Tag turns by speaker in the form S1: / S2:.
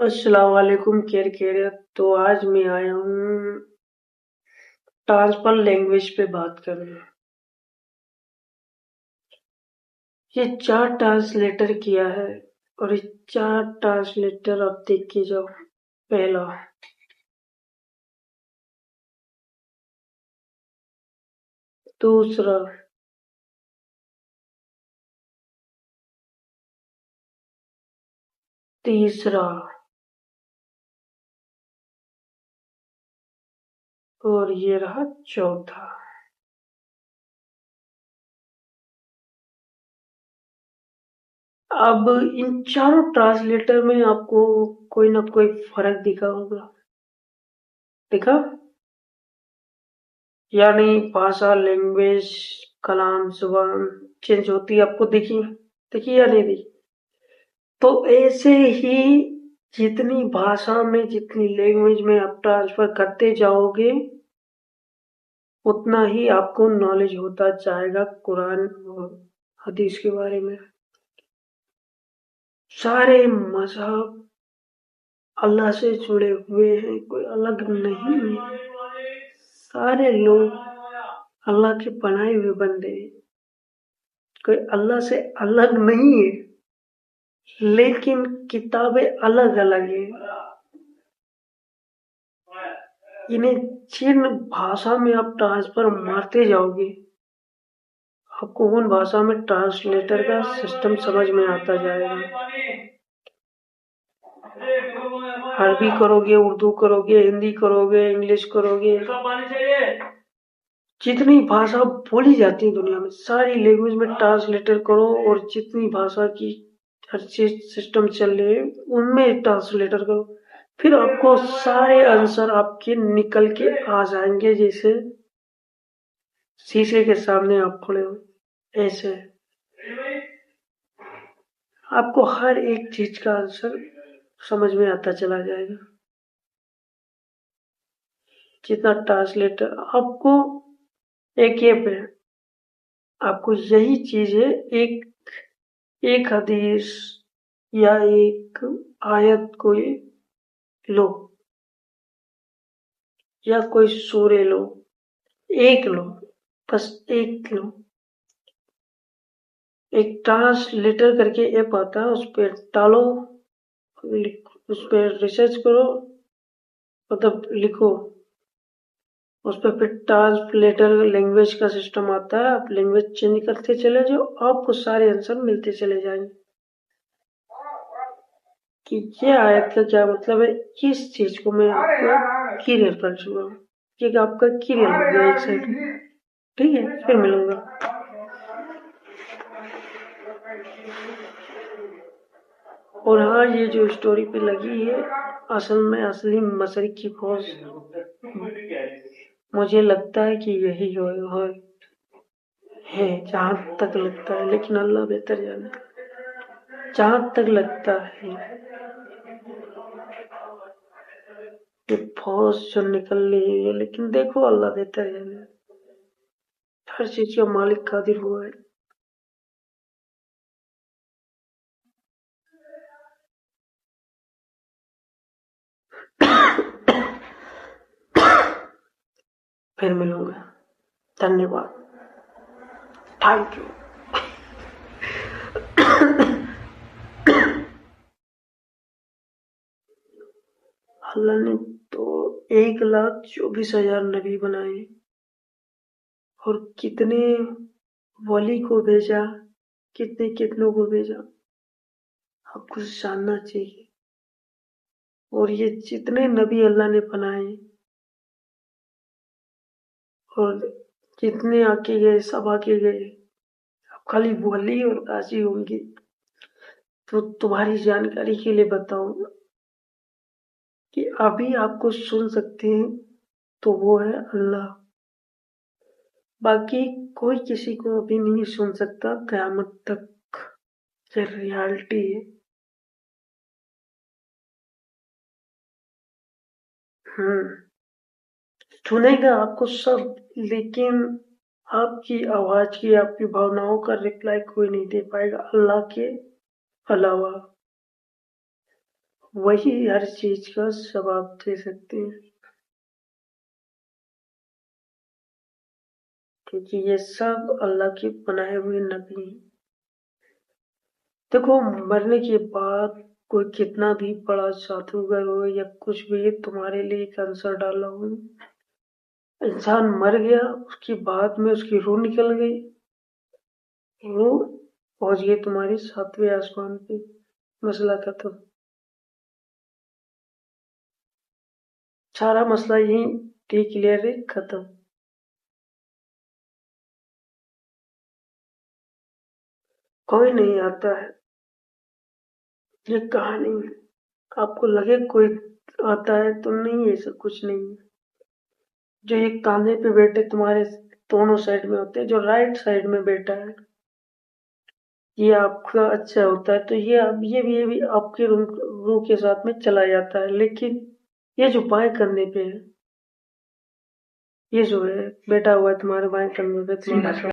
S1: अस्सलाम वालेकुम खैरियत। तो आज मैं आया हूँ ट्रांसफर लैंग्वेज पे बात करने। ये 4 ट्रांसलेटर किया है और ये 4 ट्रांसलेटर आप देख के जाओ। पहला, दूसरा, तीसरा और ये रहा चौथा। अब इन चारों ट्रांसलेटर में आपको कोई ना कोई फर्क दिखा होगा। दिखा? यानी भाषा, लैंग्वेज, कलाम, जुबान चेंज होती है, आपको दिखी? दिखी या नहीं दिखी? तो ऐसे ही जितनी भाषा में, जितनी लैंग्वेज में आप ट्रांसफर करते जाओगे, उतना ही आपको नॉलेज होता जाएगा कुरान और हदीस के बारे में। सारे मजहब अल्लाह से जुड़े हुए हैं, कोई अलग नहीं है। सारे लोग अल्लाह के बनाए हुए बंदे हैं, कोई अल्लाह से अलग नहीं है। लेकिन किताबें अलग अलग है। इन्हें जिन भाषा में आप ट्रांसफर मारते जाओगे, आपको उन भाषा में ट्रांसलेटर का सिस्टम समझ में आता जाएगा। अरबी करोगे, उर्दू करोगे, हिंदी करोगे, इंग्लिश करोगे, जितनी भाषा बोली जाती है दुनिया में, सारी लैंग्वेज में ट्रांसलेटर करो और जितनी भाषा की हर चीज सिस्टम चल रही है उनमें ट्रांसलेटर करो, फिर आपको सारे आंसर आपके निकल के आ जाएंगे, जैसे शीशे के सामने आप खड़े हो ऐसे। आपको हर एक चीज का आंसर समझ में आता चला जाएगा। जितना ट्रांसलेटर आपको, एक ऐप है, आपको यही चीज है, एक एक हदीस या एक आयत कोई लो या कोई सूरे लो, एक लो, बस एक लो। एक ट्रांसलेटर करके ऐप आता है, उस पर डालो, उस पर रिसर्च करो, मतलब लिखो, उस पर फिर ट्रांसलेटर लैंग्वेज का सिस्टम आता है। आप लैंग्वेज चेंज करते चले जाओ, आपको सारे आंसर मिलते चले जाएंगे कि ये आयत का क्या मतलब है। इस चीज को मैं आपको क्लियर कर चुका हूँ, ये आपका क्लियर हो गया एक साइड में। ठीक है, फिर मिलूंगा। और हाँ, ये जो स्टोरी पे लगी है, असल में असली मशरिक की फौज, मुझे लगता है कि यही है, जहां तक लगता है, लेकिन अल्लाह बेहतर जाने। जहां तक लगता है कि फौज जो निकल रही है, लेकिन देखो अल्लाह बेहतर जाने। हर चीज का मालिक कादिर हुआ है। फिर मिलूंगा। धन्यवाद। Thank you. अल्लाह ने तो 1,24,000 नबी बनाए और कितने वली को भेजा, कितने कितनों को भेजा, आपको जानना चाहिए। और ये जितने नबी अल्लाह ने बनाए और जितने आके गए, सब आके गए, अब खाली वली और गाजी होंगे। तो तुम्हारी जानकारी के लिए बताऊं कि अभी आपको सुन सकते हैं तो वो है अल्लाह। बाकी कोई किसी को अभी नहीं सुन सकता क़यामत तक। ये रियलिटी है। सुनेगा आपको सब, लेकिन आपकी आवाज की, आपकी भावनाओं का रिप्लाई कोई नहीं दे पाएगा अल्लाह के अलावा। वही हर चीज का जवाब दे सकते हैं, क्योंकि ये सब अल्लाह के बनाए हुए नबी हैं। देखो, मरने के बाद कोई कितना भी बड़ा जादूगर हो या कुछ भी तुम्हारे लिए एक आंसर डाला हो, इंसान मर गया, उसके बाद में उसकी रूह निकल गई, रूह पहुंच गई तुम्हारी 7वें आसमान पे, मसला खत्म। सारा मसला यही क्लियर है, खत्म। कोई नहीं आता है, ये कहानी है। आपको लगे कोई आता है तो नहीं है, सब कुछ नहीं है। जो ये कांधे पे बैठे तुम्हारे दोनों साइड में होते हैं, जो राइट साइड में बैठा है, ये आपका अच्छा होता है तो ये भी आपके रूह के साथ में चला जाता है। लेकिन ये जो बाएं कंधे पे है, ये जो है बैठा हुआ है तुम्हारे बाएं कंधे पे, तुम्हारा